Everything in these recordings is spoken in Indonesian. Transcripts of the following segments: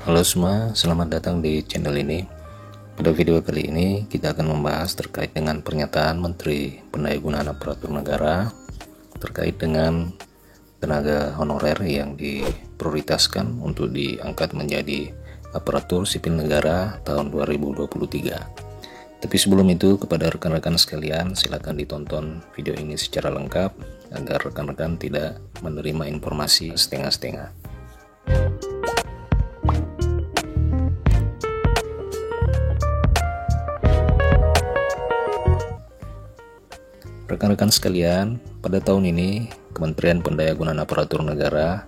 Halo semua, selamat datang di channel ini. Pada video kali ini kita akan membahas terkait dengan pernyataan Menteri Pendayagunaan Aparatur Negara terkait dengan tenaga honorer yang diprioritaskan untuk diangkat menjadi aparatur sipil negara tahun 2023. Tapi sebelum itu, kepada rekan-rekan sekalian, silakan ditonton video ini secara lengkap agar rekan-rekan tidak menerima informasi setengah-setengah. Rekan-rekan sekalian, pada tahun ini Kementerian Pendayagunaan Aparatur Negara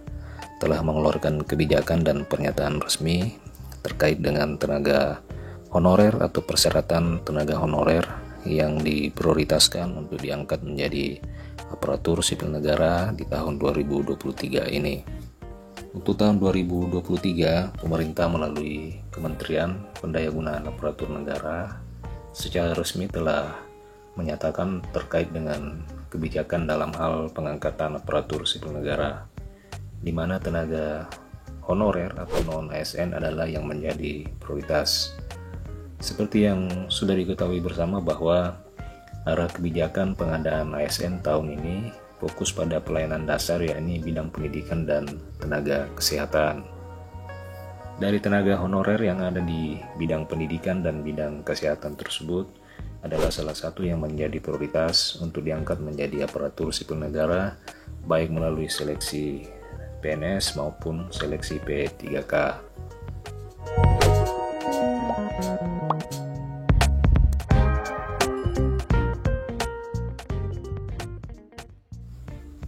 telah mengeluarkan kebijakan dan pernyataan resmi terkait dengan tenaga honorer atau persyaratan tenaga honorer yang diprioritaskan untuk diangkat menjadi aparatur sipil negara di tahun 2023 ini. Untuk tahun 2023, pemerintah melalui Kementerian Pendayagunaan Aparatur Negara secara resmi telah menyatakan terkait dengan kebijakan dalam hal pengangkatan aparatur sipil negara, di mana tenaga honorer atau non-ASN adalah yang menjadi prioritas. Seperti yang sudah diketahui bersama bahwa arah kebijakan pengadaan ASN tahun ini fokus pada pelayanan dasar, yakni bidang pendidikan dan tenaga kesehatan. Dari tenaga honorer yang ada di bidang pendidikan dan bidang kesehatan tersebut adalah salah satu yang menjadi prioritas untuk diangkat menjadi aparatur sipil negara, baik melalui seleksi PNS maupun seleksi P3K.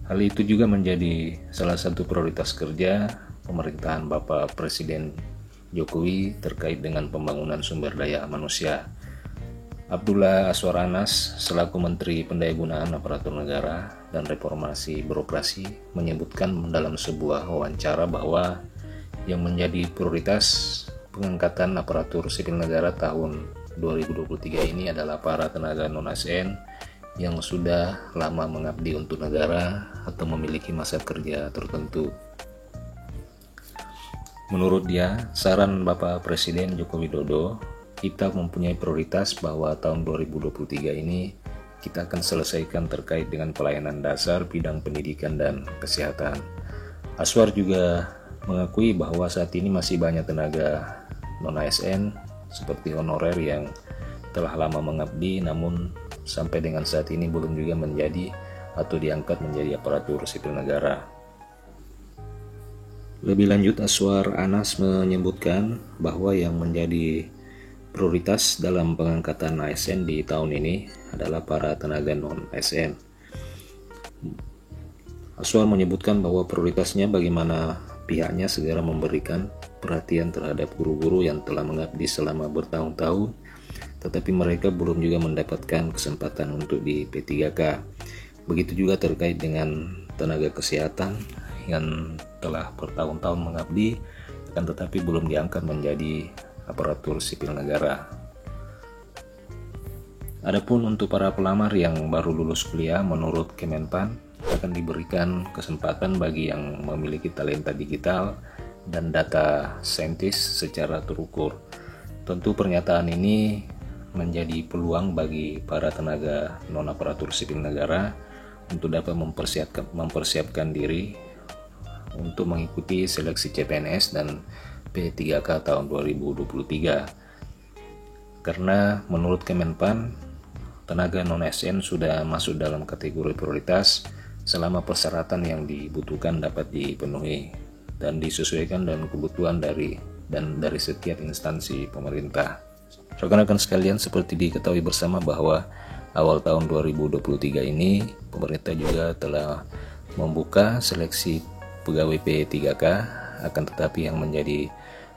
Hal itu juga menjadi salah satu prioritas kerja pemerintahan Bapak Presiden Jokowi terkait dengan pembangunan sumber daya manusia. Abdullah Azwar Anas selaku Menteri Pendayagunaan Aparatur Negara dan Reformasi Birokrasi menyebutkan dalam sebuah wawancara bahwa yang menjadi prioritas pengangkatan aparatur sipil negara tahun 2023 ini adalah para tenaga non-ASN yang sudah lama mengabdi untuk negara atau memiliki masa kerja tertentu. Menurut dia, saran Bapak Presiden Joko Widodo, kita mempunyai prioritas bahwa tahun 2023 ini kita akan selesaikan terkait dengan pelayanan dasar bidang pendidikan dan kesehatan. Azwar juga mengakui bahwa saat ini masih banyak tenaga non-ASN seperti honorer yang telah lama mengabdi namun sampai dengan saat ini belum juga menjadi atau diangkat menjadi aparatur sipil negara. Lebih lanjut, Azwar Anas menyebutkan bahwa yang menjadi prioritas dalam pengangkatan ASN di tahun ini adalah para tenaga non-ASN. Azwar menyebutkan bahwa prioritasnya bagaimana pihaknya segera memberikan perhatian terhadap guru-guru yang telah mengabdi selama bertahun-tahun, tetapi mereka belum juga mendapatkan kesempatan untuk di P3K. Begitu juga terkait dengan tenaga kesehatan yang telah bertahun-tahun mengabdi, akan tetapi belum diangkat menjadi aparatur sipil negara. Adapun untuk para pelamar yang baru lulus kuliah, menurut Kemenpan akan diberikan kesempatan bagi yang memiliki talenta digital dan data saintis secara terukur. Tentu pernyataan ini menjadi peluang bagi para tenaga non-aparatur sipil negara untuk dapat mempersiapkan diri untuk mengikuti seleksi CPNS dan P3K tahun 2023. Karena menurut Kemenpan, tenaga non-ASN sudah masuk dalam kategori prioritas selama persyaratan yang dibutuhkan dapat dipenuhi dan disesuaikan dengan kebutuhan dari setiap instansi pemerintah. Rekan-rekan sekalian, seperti diketahui bersama bahwa awal tahun 2023 ini pemerintah juga telah membuka seleksi pegawai P3K, akan tetapi yang menjadi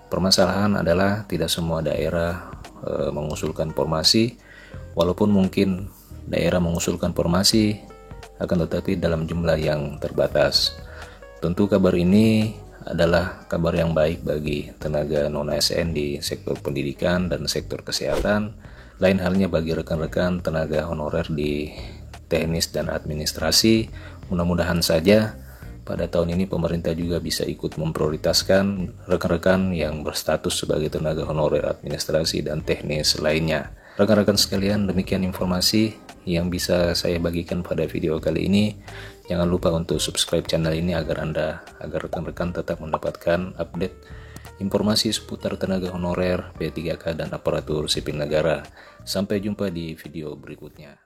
permasalahan adalah tidak semua daerah mengusulkan formasi, walaupun mungkin daerah mengusulkan formasi, akan tetapi dalam jumlah yang terbatas. Tentu kabar ini adalah kabar yang baik bagi tenaga non-ASN di sektor pendidikan dan sektor kesehatan. Lain halnya bagi rekan-rekan tenaga honorer di teknis dan administrasi. Mudah-mudahan saja pada tahun ini pemerintah juga bisa ikut memprioritaskan rekan-rekan yang berstatus sebagai tenaga honorer administrasi dan teknis lainnya. Rekan-rekan sekalian, demikian informasi yang bisa saya bagikan pada video kali ini. Jangan lupa untuk subscribe channel ini agar rekan-rekan tetap mendapatkan update informasi seputar tenaga honorer, P3K dan aparatur sipil negara. Sampai jumpa di video berikutnya.